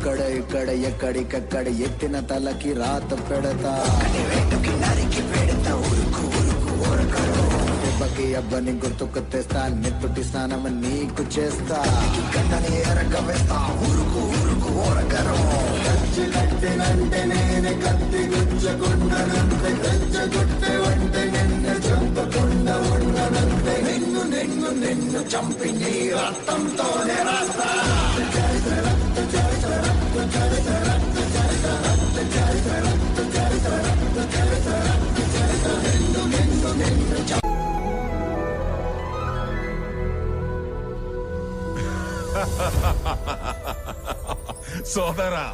అక్కడ ఇక్కడ ఎక్కడికక్కడ ఎత్తిన తలకి రాత పెడతా దెబ్బకి అబ్బని గుర్తుకు తెస్తా నెత్తుటి స్నానం నీకు చేస్తా గడ్డని ఎరగవేస్తా ఉరుకు ఉరుకు ఓరగరం కట్టినంటే నేనే కత్తి గుచ్చకుండనంతే గజ్జగొట్టే వంటే నిన్ను చంపకుండా ఉండనంతే నిన్ను నిన్ను నిన్ను చంపి నీ రక్తంతోనే రాస్తా చరిత్ర రక్త చరిత్ర రక్త చరిత్ర రక్త చరిత్ర రక్త చరిత్ర రక్త చరిత్ర రక్త చరిత్ర రక్త చరిత్ర నిన్ను నిన్ను నిన్ను సోదరా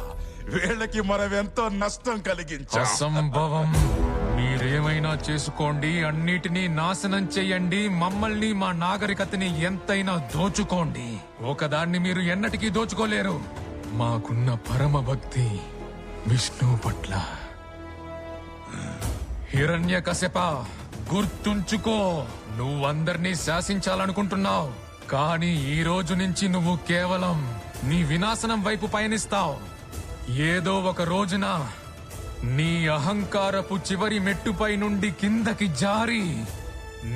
వీళ్ళకి మనమెంతో నష్టం కలిగించాం. అసంభవం. మీరేమైనా చేసుకోండి, అన్నిటినీ నాశనం చెయ్యండి, మమ్మల్ని మా నాగరికతని ఎంతైనా దోచుకోండి. ఒకదాన్ని మీరు ఎన్నటికీ దోచుకోలేరు. మాకున్న పరమ భక్తి విష్ణు పట్ల. హిరణ్యకశిప, గుర్తుంచుకో, నువ్వందర్నీ శాసించాలనుకుంటున్నావు, కానీ ఈ రోజు నుంచి నువ్వు కేవలం నీ వినాశనం వైపు పయనిస్తావు. ఏదో ఒక రోజున నీ అహంకారపు చివరి మెట్టుపై నుండి కిందకి జారి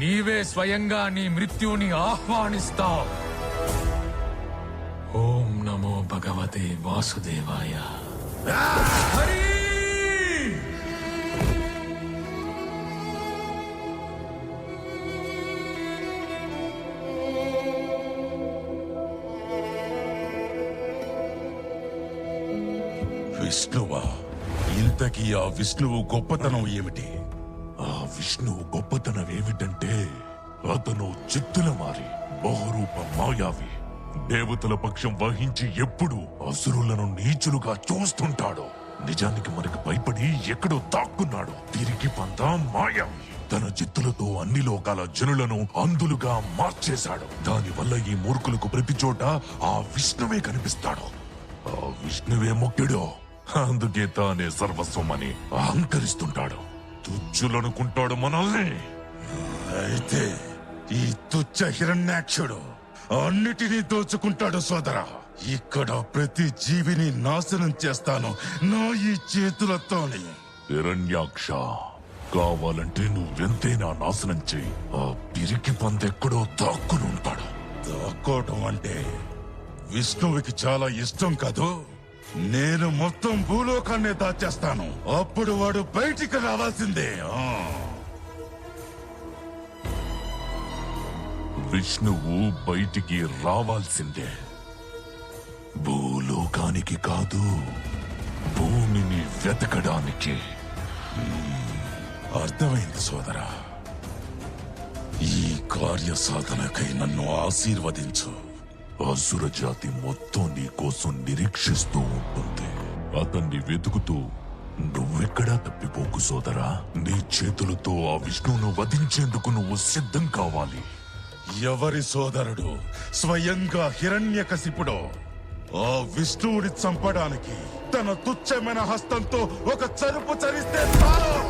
నీవే స్వయంగా నీ మృత్యుని ఆహ్వానిస్తావు. ఓం నమో భగవతే వాసుదేవాయ. హరి! విష్ణువా? ఇంతకీ ఆ విష్ణువు గొప్పతనం ఏమిటి? ఆ విష్ణువు గొప్పతనం ఏమిటంటే అతను చిత్తుల మారి బహురూప మాయావి. దేవతల పక్షం వహించి ఎప్పుడు అసురులను నీచులుగా చూస్తుంటాడు. నిజానికి మనకు భయపడి ఎక్కడో దాక్కున్నాడు. తిరిగి పందా మాయావి. తన చిత్తులతో అన్ని లోకాల జనులను అంధులుగా మార్చేశాడు. దానివల్ల ఈ మూర్ఖులకు ప్రతి చోట ఆ విష్ణువే కనిపిస్తాడు. ఆ విష్ణువే ముఖ్యుడు. అందుకే తానే సర్వస్వమని అహంకరిస్తుంటాడు. తుచ్చులనుకుంటాడు మనల్ని. అయితే ఈ తుచ్చ హిరణ్యాక్షుడు అన్నిటినీ దోచుకుంటాడు సోదరా. ఇక్కడ ప్రతి జీవిని నాశనం చేస్తాను నా ఈ చేతులతోని. హిరణ్యాక్ష, కావాలంటే నువ్వెంతైనా నాశనం చెయ్యి. ఆ పిరికి పందెక్కడో దాక్కునుంటాడు. దాక్కోవటం అంటే విష్ణువుకి చాలా ఇష్టం కాదు. నేను మొత్తం భూలోకాన్నే దాచేస్తాను. అప్పుడు వాడు బయటికి రావాల్సిందే. విష్ణువు బయటికి రావాల్సిందే. భూలోకానికి కాదు, భూమిని వెతకడానికి. అర్థమైంది సోదరా. ఈ కార్య సాధనకై నన్ను ఆశీర్వదించు. అసుర జాతి మొత్తం నీ కోసం నిరీక్షిస్తూ ఉంటుంది. అతన్ని వెతుకుతూ నువ్వెక్కడా తప్పిపోకు సోదరా. నీ చేతులతో ఆ విష్ణువును వధించేందుకు నువ్వు సిద్ధం కావాలి. ఎవరి సోదరుడు స్వయంగా హిరణ్యకశిపుడో ఆ విష్ణువుని చంపడానికి తన తుచ్చమైన హస్తంతో ఒక చరుపు చరిస్తే చాలు.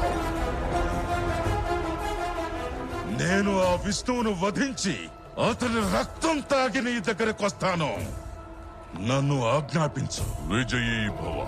నేను ఆ విష్ణువును వధించి అతని రక్తం తాగి నీ దగ్గరకు వస్తాను. నన్ను ఆజ్ఞాపించు. విజయీ భవ.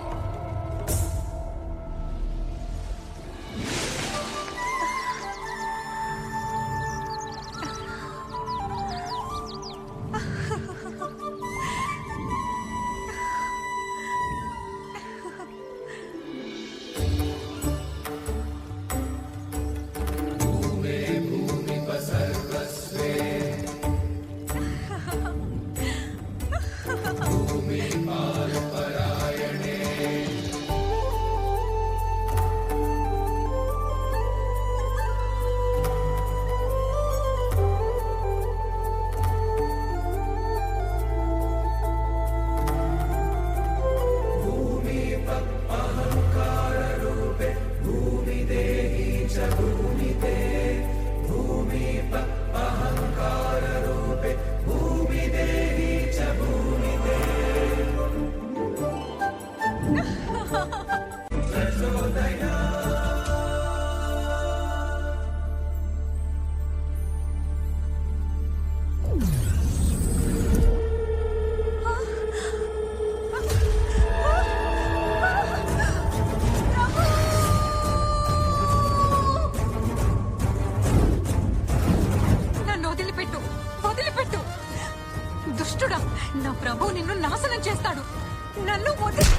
దుష్టుడా, నా ప్రభు నిన్ను నాశనం చేస్తాడు. నన్ను వదిలి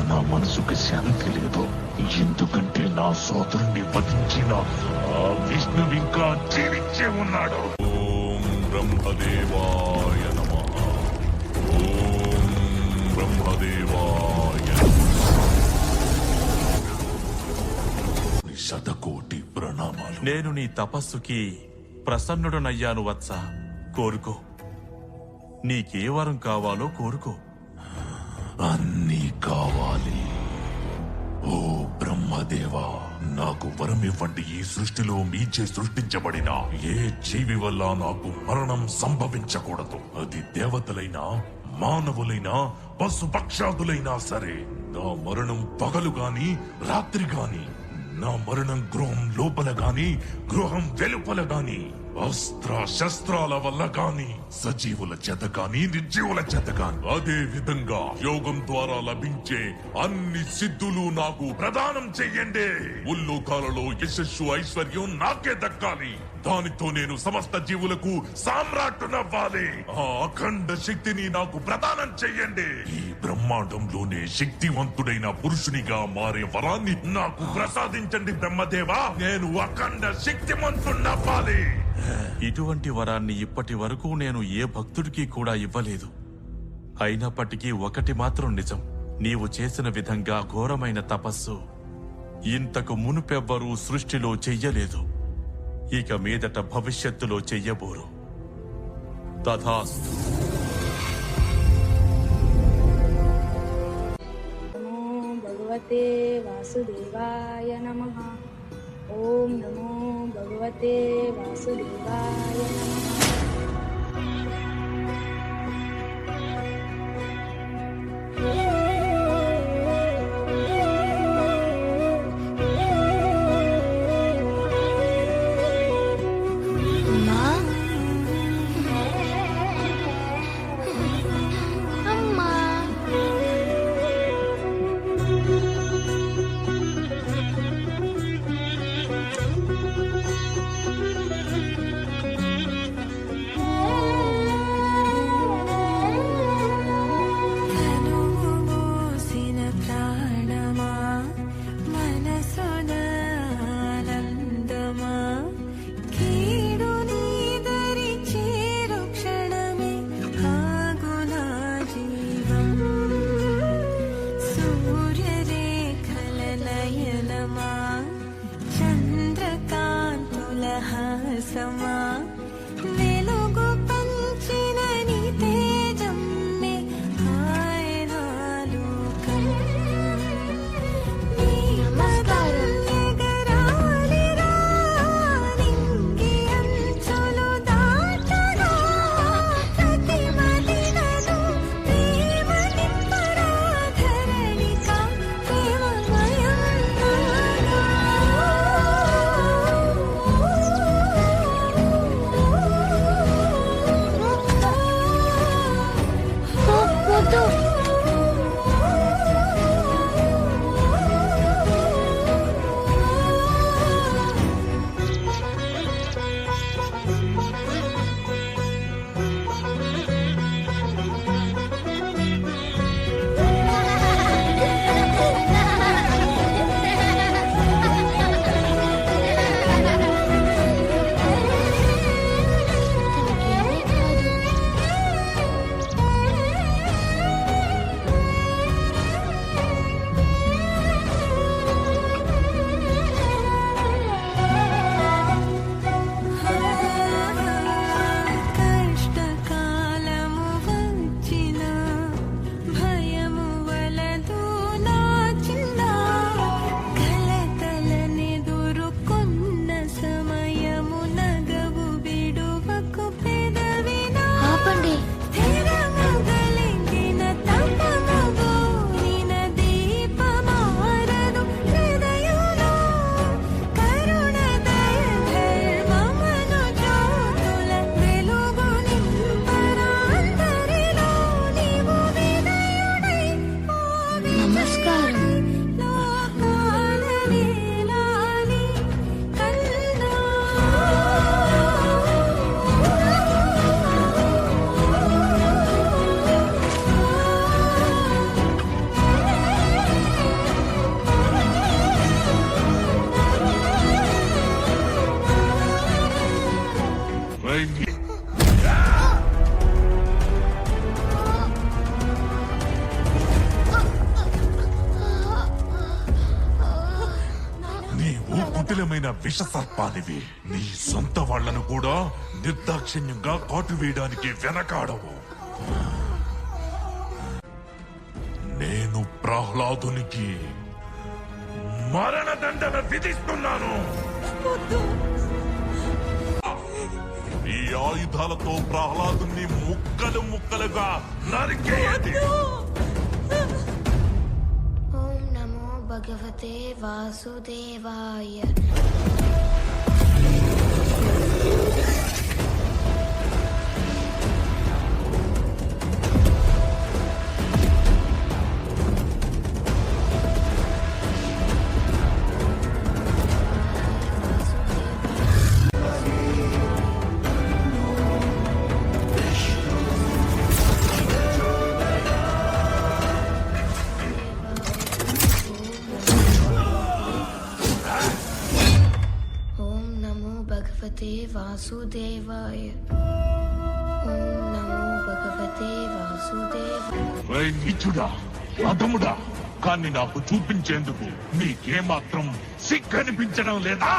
నా మనసుకు శాంతి లేదు, ఎందుకంటే నా సోదరుణ్ణి వధించిన ఆ విష్ణు ఇంకా జీవించే ఉన్నాడు. ఓం బ్రహ్మదేవాయ నమః. ఓం బ్రహ్మదేవాయ శతకోటి ప్రణామాలు. నేను నీ తపస్సుకి ప్రసన్నుడనయ్యాను వత్స. కోరుకో, నీకే వరం కావాలో కోరుకో. అన్నీ కావాలి. ఓ బ్రహ్మదేవా, నాకు వరం ఇవ్వండి. ఈ సృష్టిలో మీచే సృష్టించబడిన ఏ జీవి వల్ల నాకు మరణం సంభవించకూడదు. అది దేవతలైనా, మానవులైనా, పశుపక్షాదులైనా సరే. నా మరణం పగలు గాని, రాత్రి గాని, నా మరణం గృహం లోపల గాని, గృహం వెలుపల గాని, అస్త్ర శస్త్రాల వల్ల గాని, సజీవుల చేత గాని, నిర్జీవుల చేత గాని, అదే విధంగా యోగం ద్వారా లభించే అన్ని సిద్ధులు నాకు ప్రదానం చెయ్యండి. ఉల్లోకాలలో యశస్సు ఐశ్వర్యం నాకే దక్కాలి. దానితో నేను సమస్త జీవులకు సామ్రాట్టునవ్వాలి. ఆ అఖండ శక్తిని నాకు ప్రదానం చెయ్యండి. ఈ బ్రహ్మాండంలోనే శక్తివంతుడైన పురుషునిగా మారే వరాన్ని నాకు ప్రసాదించండి బ్రహ్మదేవా. నేను అఖండ శక్తివంతుణ్ణవ్వాలి. ఇటువంటి వరాన్ని ఇప్పటి వరకు నేను ఏ భక్తుడికి కూడా ఇవ్వలేదు. అయినప్పటికీ ఒకటి మాత్రం నిజం, నీవు చేసిన విధంగా ఘోరమైన తపస్సు ఇంతకు మునుపెవ్వరూ సృష్టిలో చెయ్యలేదు. ఇక మీదట భవిష్యత్తులో చెయ్యబోరు. తథాస్తు. నమో భగవతే వాసుదేవాయ నమః. ఓం నమో భగవతే వాసుదేవాయ నమః. చంచలమైన విష సర్పానివి. నీ సొంత వాళ్లను కూడా నిర్దాక్షిణ్యంగా కాటు వేయడానికి వెనకాడవు. నేను ప్రహ్లాదునికి మరణదండన విధిస్తున్నాను. ఈ ఆయుధాలతో ప్రహ్లాదుని ముక్కలు ముక్కలుగా నరికేయండి. ఓం నమో భగవతే వాసుదేవాయ. ఓం నమో భగవతే వాసుదేవాయ. ఓం నమో భగవతే వాసుదేవాయ. నీచుడా, అధముడా, కానీ నాకు చూపించేందుకు నీకేమాత్రం సిగ్గనిపించడం లేదా?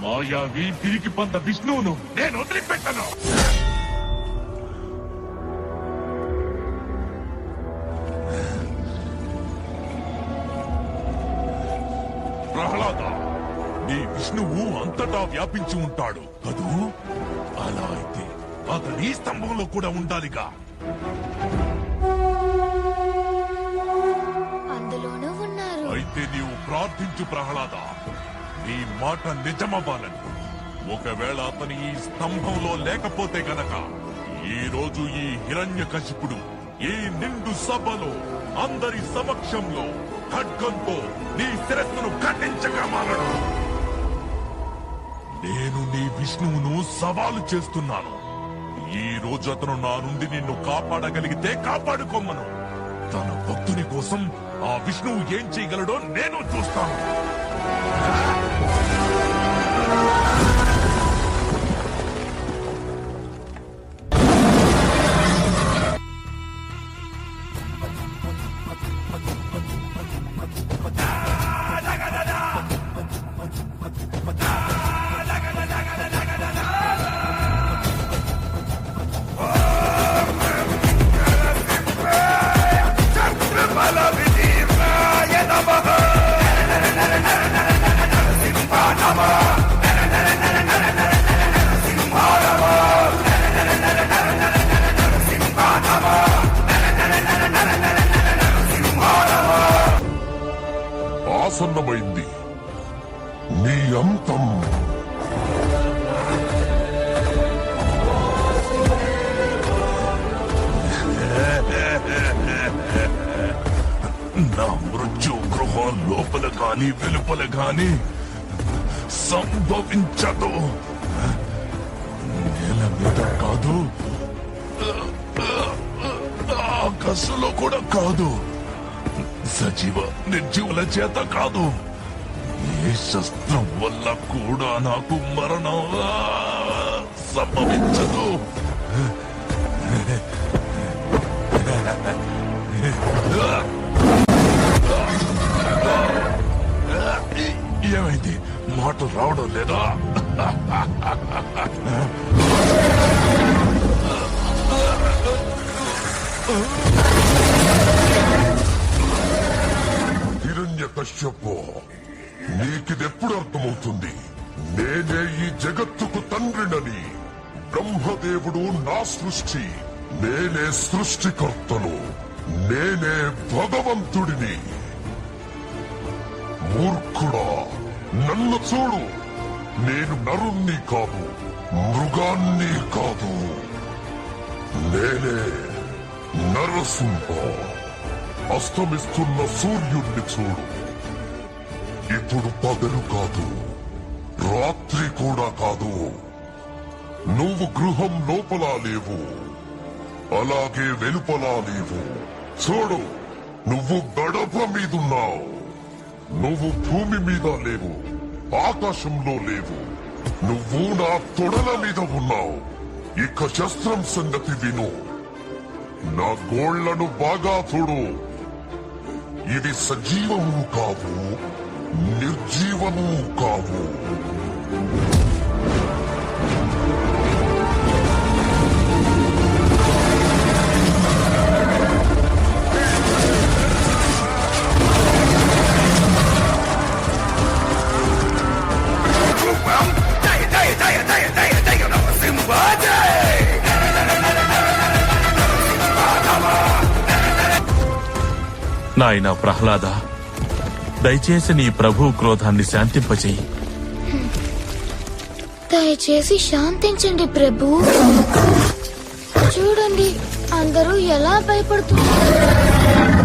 మాయావి తిరిగి పొంద విష్ణువును నేను వదిలిపెట్టను. ప్రహ్లాద, నీ విష్ణువు అంతటా వ్యాపించి ఉంటాడు కదూ? అలా అయితే అతని ఈ స్తంభంలో కూడా ఉండాలిగా. అందులోనూ ఉన్నారు. అయితే నీవు ప్రార్థించు ప్రహ్లాద, నీ మాట నిజమవ్వాలని. ఒకవేళ అతని ఈ స్తంభంలో లేకపోతే గనక ఈ రోజు ఈ హిరణ్యకశిపుడు ఈ నిండు సభలో అందరి సమక్షంలో ఖడ్గంతో నీ శిరస్సును ఖండించగా మారడు. నేను నీ విష్ణువును సవాలు చేస్తున్నాను. ఈ రోజు అతను నా నుండి నిన్ను కాపాడగలిగితే కాపాడుకోమను. తన భక్తుని కోసం ఆ విష్ణువు ఏం చేయగలడో నేను చూస్తాను. ఆసన్నమైంది నీ అంతం. నా మృత్యు గృహం లోపల గాని వెలుపల గాని సంభవించదు. నేల మీద కాదు, ఆకాశంలో కూడా కాదు, సజీవ నిర్జీవుల చేత కాదు, ఏ శస్త్రం వల్ల కూడా నాకు మరణం సంభవించదు. ఏమైంది? మాటలు రావడం లేదా? హిరణ్యకశ్యపో, నీకిదెప్పుడు అర్థమవుతుంది? నేనే ఈ జగత్తుకు తండ్రినని. బ్రహ్మదేవుడు నా సృష్టి, నేనే సృష్టికర్తను, నేనే భగవంతుడిని. మూర్ఖుడా, నన్ను చూడు. నేను నరుణ్ణి కాదు, మృగాన్ని కాదు. నేనే నరసింహ. అస్తమిస్తున్న సూర్యుణ్ణి చూడు. ఇప్పుడు పగలు కాదు, రాత్రి కూడా కాదు. నువ్వు గృహం లోపల లేవు, అలాగే వెలుపలా లేవు. చూడు, నువ్వు గడప మీదున్నావు. నువ్వు భూమి మీద లేవు, ఆకాశంలో లేవు. నువ్వు నా తొడల మీద ఉన్నావు. ఇక శస్త్రం సంగతి విను. నా గోళ్లను బాగా చూడు. ఇవి సజీవము కావు, నిర్జీవము కావు. నాయనా ప్రహ్లాద, దయచేసి నీ ప్రభు క్రోధాన్ని శాంతింపచేయి. దయచేసి శాంతించండి ప్రభు. చూడండి అందరూ ఎలా భయపడుతున్నారు.